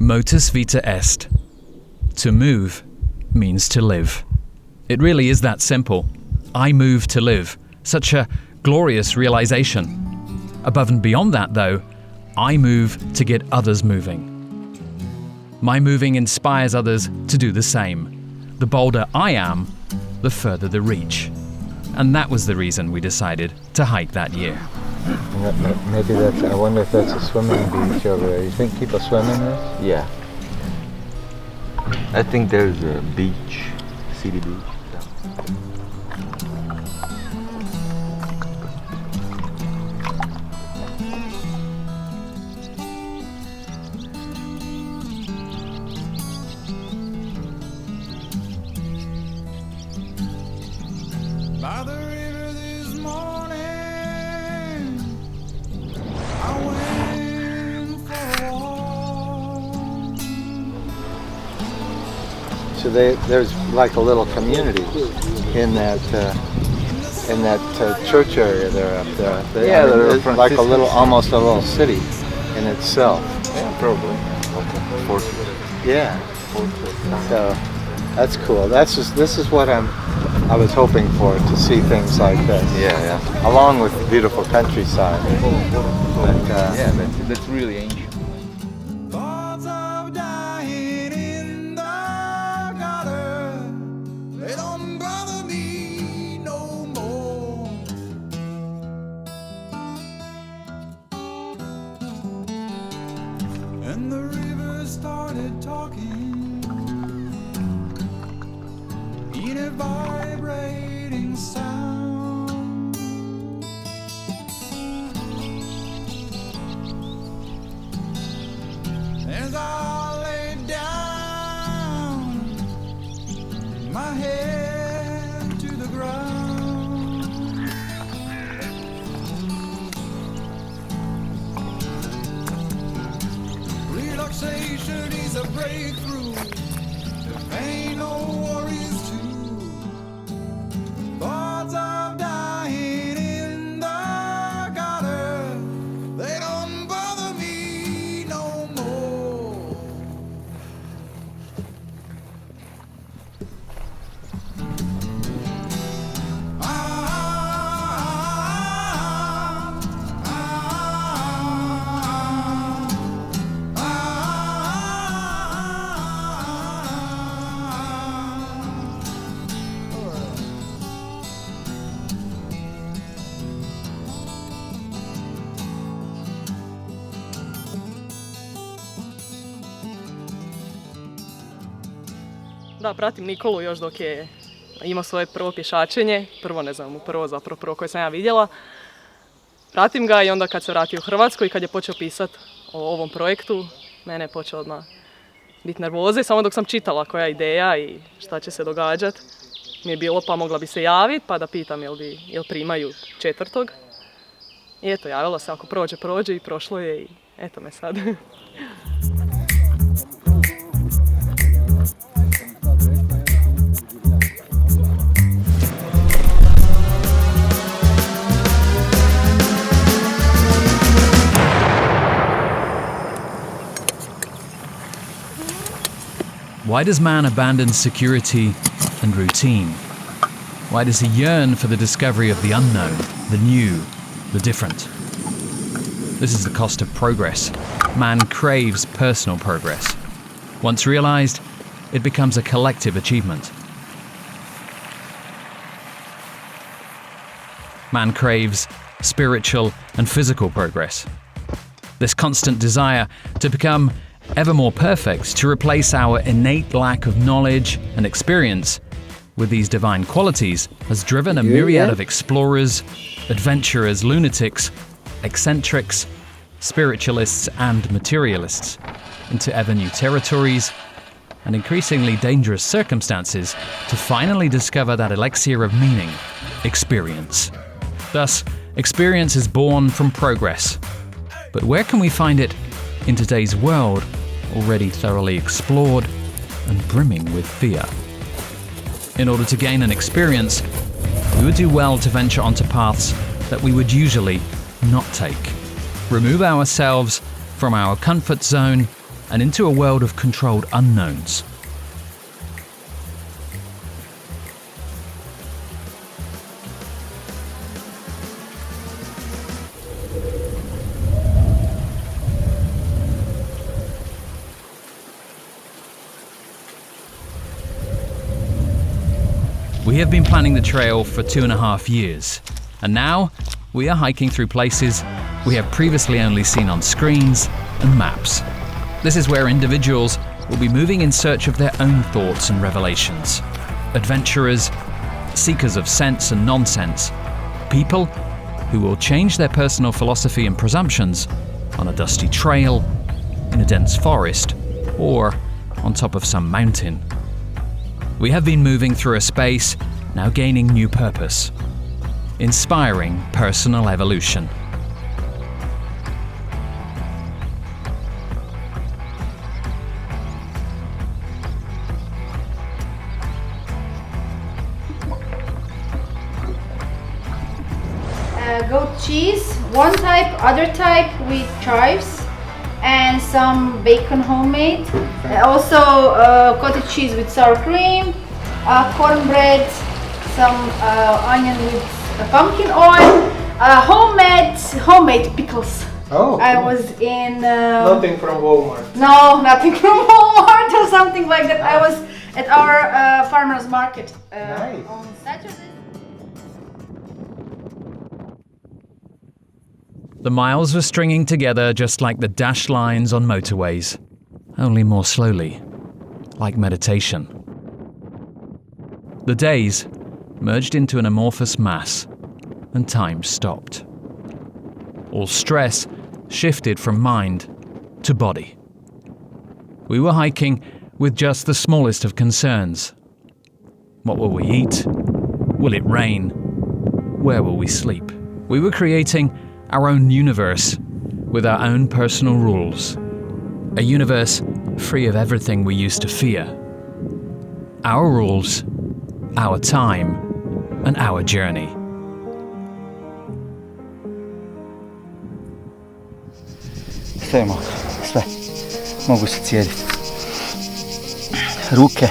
Motus vita est. To move means to live. It really is that simple. I move to live. Such a glorious realization. Above and beyond that, though, I move to get others moving. My moving inspires others to do the same. The bolder I am, the further the reach. And that was the reason we decided to hike that year. Maybe that's, I wonder if that's a swimming beach over there. You think people swim in this? Yeah. I think there's a beach, city beach. By the river this morning, I went for a walk. So there's like a little community in that church area there up there. Yeah, it's like a little, almost a little city in itself. Yeah, probably. Okay. Fortress. Yeah. So that's cool. This is what I was hoping for, to see things like this. Yeah. Along with the beautiful countryside. But, Yeah, that's really ancient. Thoughts of dying in the gutter, they don't bother me no more. And the river started talking in a vibrating sound. As I lay down, my head to the ground, relaxation is a breakthrough. There ain't no worries too. Thoughts of dying in the gutter, they don't bother me no more. Da, pratim Nikolu još dok je imao svoje prvo pješačenje, prvo koje sam ja vidjela. Pratim ga i onda kad se vratio u Hrvatsku i kad je počeo pisati o ovom projektu, mene je počeo odmah biti nervoza i samo dok sam čitala koja je ideja i šta će se događati, mi je bilo pa mogla bi se javiti pa da pitam jel primaju 4. I eto, javila se, ako prođe i prošlo je i eto me sad. Why does man abandon security and routine? Why does he yearn for the discovery of the unknown, the new, the different? This is the cost of progress. Man craves personal progress. Once realized, it becomes a collective achievement. Man craves spiritual and physical progress. This constant desire to become ever more perfect, to replace our innate lack of knowledge and experience with these divine qualities, has driven a myriad of explorers, adventurers, lunatics, eccentrics, spiritualists and materialists into ever new territories and increasingly dangerous circumstances to finally discover that elixir of meaning, experience. Thus, experience is born from progress. But where can we find it in today's world, already thoroughly explored and brimming with fear? In order to gain an experience, we would do well to venture onto paths that we would usually not take. Remove ourselves from our comfort zone and into a world of controlled unknowns. We have been planning the trail for 2.5 years, and now we are hiking through places we have previously only seen on screens and maps. This is where individuals will be moving in search of their own thoughts and revelations. Adventurers, seekers of sense and nonsense, people who will change their personal philosophy and presumptions on a dusty trail, in a dense forest, or on top of some mountain. We have been moving through a space now gaining new purpose, inspiring personal evolution. Goat cheese, one type, other type with chives, and some bacon homemade. Also cottage cheese with sour cream, cornbread, some onion with pumpkin oil, homemade pickles. Oh. I was in... Nothing from Walmart. No, nothing from Walmart or something like that. I was at our farmer's market Nice. on Saturday. The miles were stringing together just like the dashed lines on motorways, only more slowly, like meditation. The days merged into an amorphous mass, and time stopped. All stress shifted from mind to body. We were hiking with just the smallest of concerns. What will we eat? Will it rain? Where will we sleep? We were creating our own universe with our own personal rules. A universe free of everything we used to fear. Our rules, our time, and our journey. Sve mogu, sve. Mogu se cijediti. Ruke,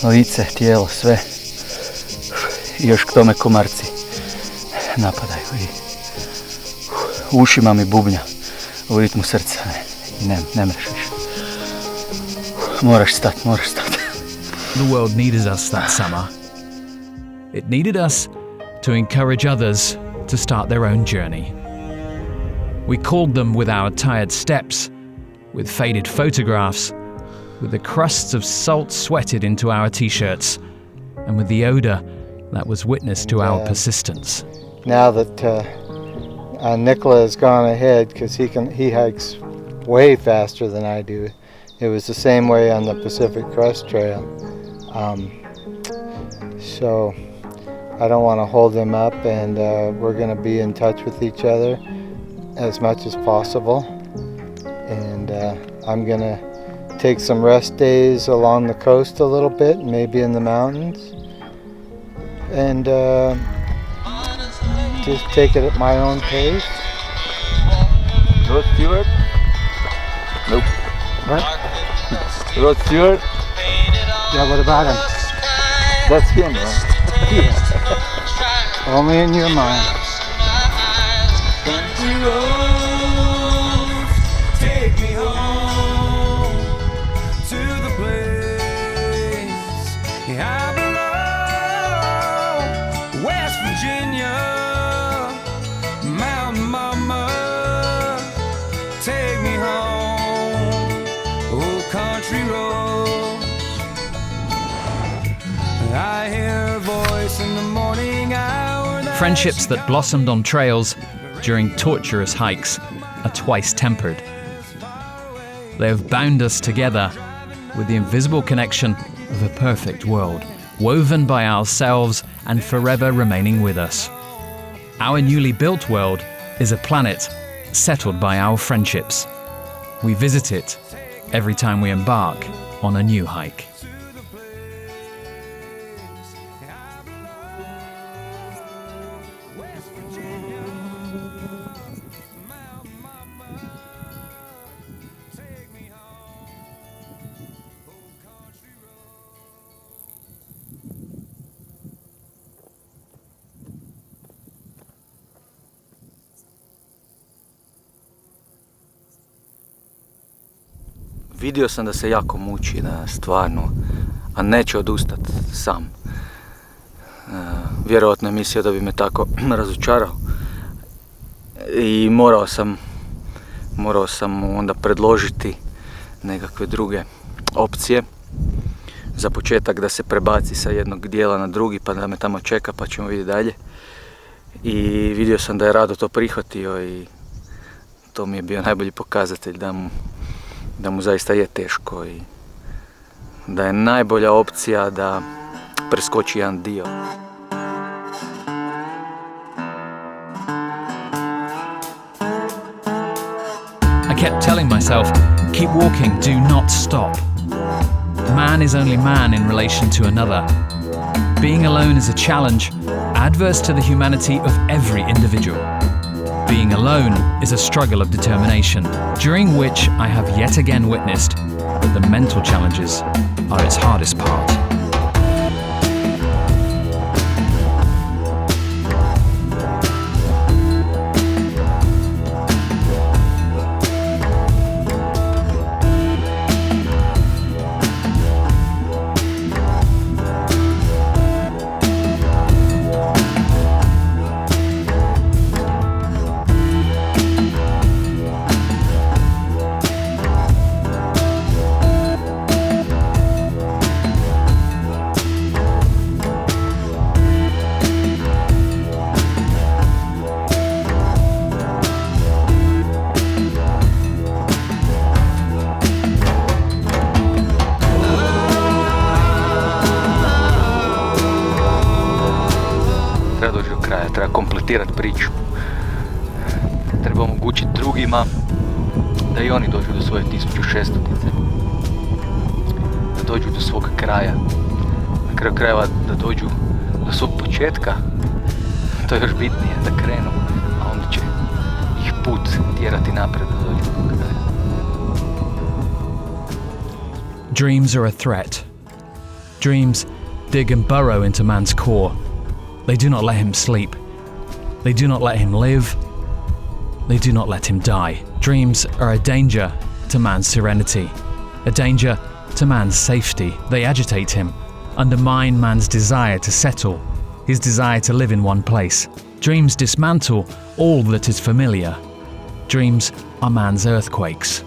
lice, tijelo, sve. I još k tome komarci napadaju. I u ušima mi bubnja u ritmu srca. I ne mreš više. Moraš stati. The world needed us that summer. It needed us to encourage others to start their own journey. We called them with our tired steps, with faded photographs, with the crusts of salt sweated into our t-shirts, and with the odor that was witness to our persistence. Now that Nikola has gone ahead, because he hikes way faster than I do. It was the same way on the Pacific Crest Trail. So I don't want to hold him up, and we're going to be in touch with each other as much as possible. And I'm going to take some rest days along the coast a little bit, maybe in the mountains. And just take it at my own pace. Rod Stewart? Nope. What? Rod Stewart? Yeah, what about him? That's him, right? Yeah. Only in your mind. Take me home to the place I belong. West Virginia, Mountain Mama, take me home. Old country roads. I hear a voice in the morning hour. Friendships that blossomed on trails during torturous hikes are twice tempered. They have bound us together with the invisible connection of a perfect world, woven by ourselves and forever remaining with us. Our newly built world is a planet settled by our friendships. We visit it every time we embark on a new hike. Take me home. vidio sam da se jako muči, da stvarno, a neće odustati sam. Vjerojatno je mislio da bi me tako razočarao i morao sam mu onda predložiti nekakve druge opcije. Za početak da se prebaci sa jednog dijela na drugi pa da me tamo čeka pa ćemo vidjeti dalje. I vidio sam da je rado to prihvatio i to mi je bio najbolji pokazatelj da mu zaista je teško i da je najbolja opcija da preskoči jedan dio. I kept telling myself, keep walking, do not stop. Man is only man in relation to another. Being alone is a challenge, adverse to the humanity of every individual. Being alone is a struggle of determination, during which I have yet again witnessed that the mental challenges are its hardest part. Treba kompletirati priču. Treba omogućiti drugima da i oni dođu do svoje 1600-tice. Da dođu do svog kraja. Na kraju krajeva da dođu do svog početka. To je još bitnije, da krenu, a onda će ih put tjerati naprijed da dođu do kraja. Dreams are a threat. Dreams dig and burrow into man's core. They do not let him sleep. They do not let him live. They do not let him die. Dreams are a danger to man's serenity, a danger to man's safety. They agitate him, undermine man's desire to settle, his desire to live in one place. Dreams dismantle all that is familiar. Dreams are man's earthquakes.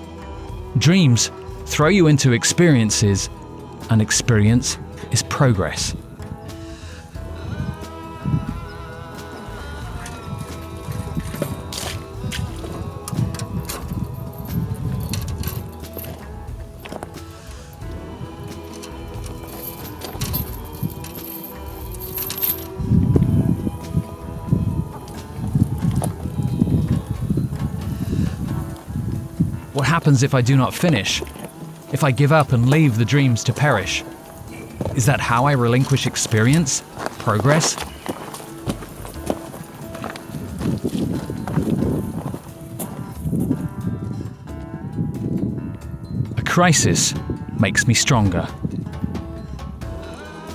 Dreams throw you into experiences, and experience is progress. What happens if I do not finish? If I give up and leave the dreams to perish? Is that how I relinquish experience? Progress? A crisis makes me stronger.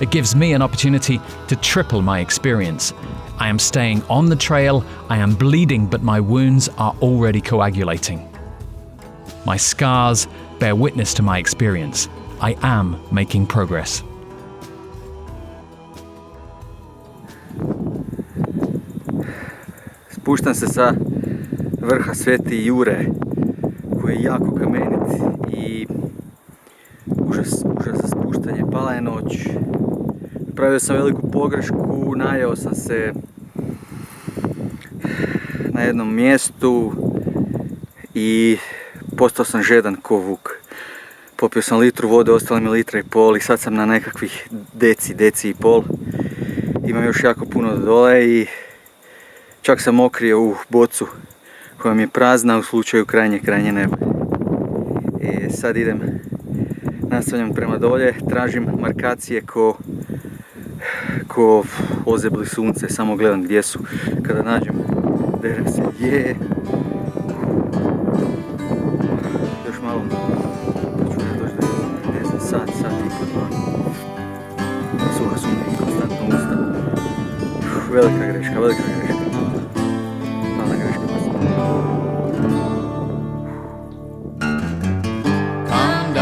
It gives me an opportunity to triple my experience. I am staying on the trail, I am bleeding, but my wounds are already coagulating. My scars bear witness to my experience. I am making progress. Spuštam se sa vrha Sveti Jure, koji je jako kamenit i užas za spuštanje. Pala je noć. Napravio sam veliku pogrešku, najeo sam se na jednom mjestu i postao sam žedan ko vuk. Popio sam litru vode, ostalo mi 1,5 litara i sad sam na nekakvih deci i pol. Imam još jako puno do dole i čak sam okrio u bocu koja mi je prazna u slučaju krajnje neba. Sad nastavljam prema dolje, tražim markacije ko ozebli sunce, samo gledam gdje su. Kada nađem, derem se, još malo, pa ću doći do, ne znam, sat i po dva. Suha su mi konstantno usta. Velika greška. Mala greška. Come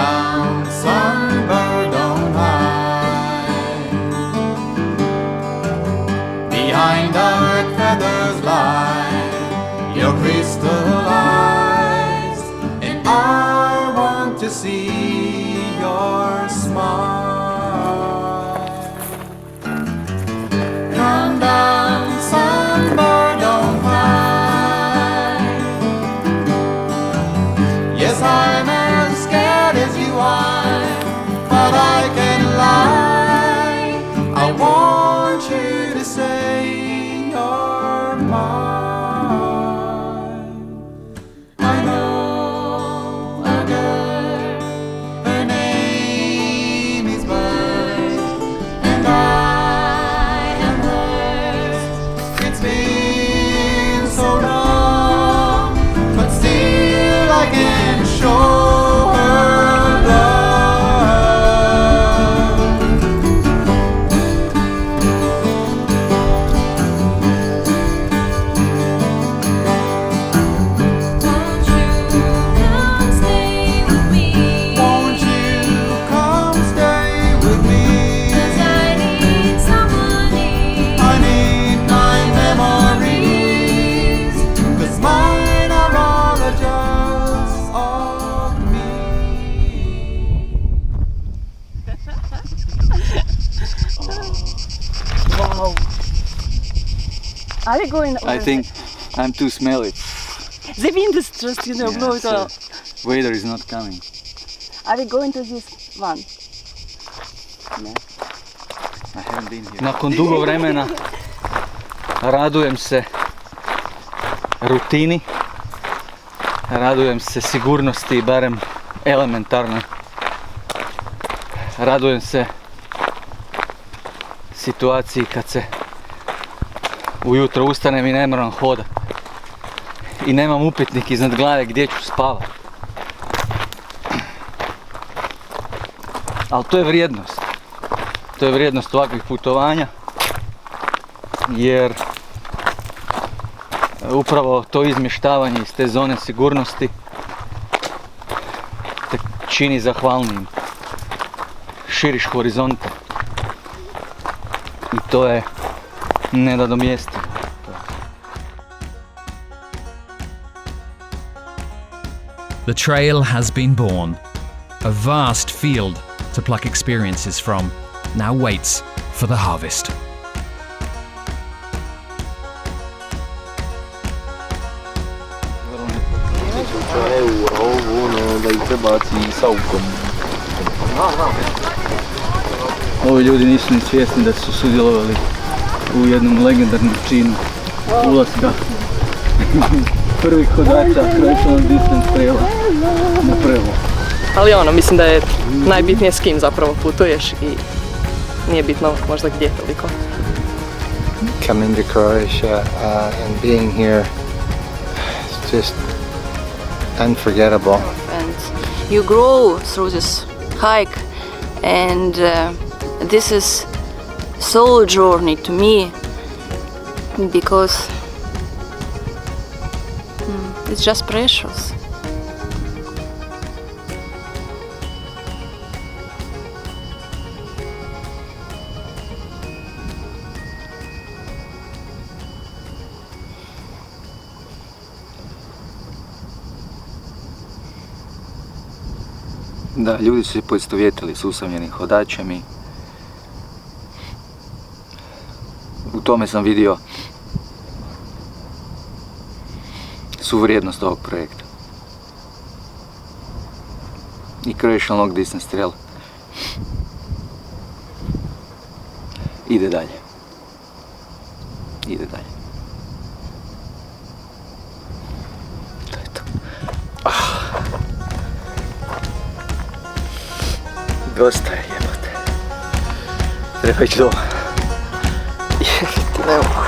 Wow. Are we going over I think I'm too smelly. the wind is just, blow it all. Weather is not coming. Are we going to this one? I haven't been here. Nakon dugo vremena radujem se rutini, radujem se sigurnosti, barem elementarno. Radujem se situaciji kad se ujutro ustanem i ne moram hodat. I nemam upitnik iznad glave gdje ću spavat. Ali to je vrijednost. To je vrijednost ovakvih putovanja, jer upravo to izmještavanje iz te zone sigurnosti te čini zahvalnijim. Širiš horizonte i to je nenadomjestivo. The trail has been born. A vast field to pluck experiences from now waits for the harvest. Ovi ljudi nisu ni svjesni da su sudjelovali u jednom legendarnom činu ulaska prvih hodača Croatian distance traila na prvo. Ali mislim da je najbitnije s kim zapravo putuješ i nije bitno možda gdje toliko. Coming to Croatia and being here is just unforgettable. And you grow through this hike, and this is soul journey to me, because it's just precious. Da, ljudi su se poistovjetili s usamljenim hodačem i u tome sam vidio svu vrijednost ovog projekta. I Croatian long distance trail ide dalje. Ide dalje. To je to. Dosta je, jebote. Treba ići doma. Nema.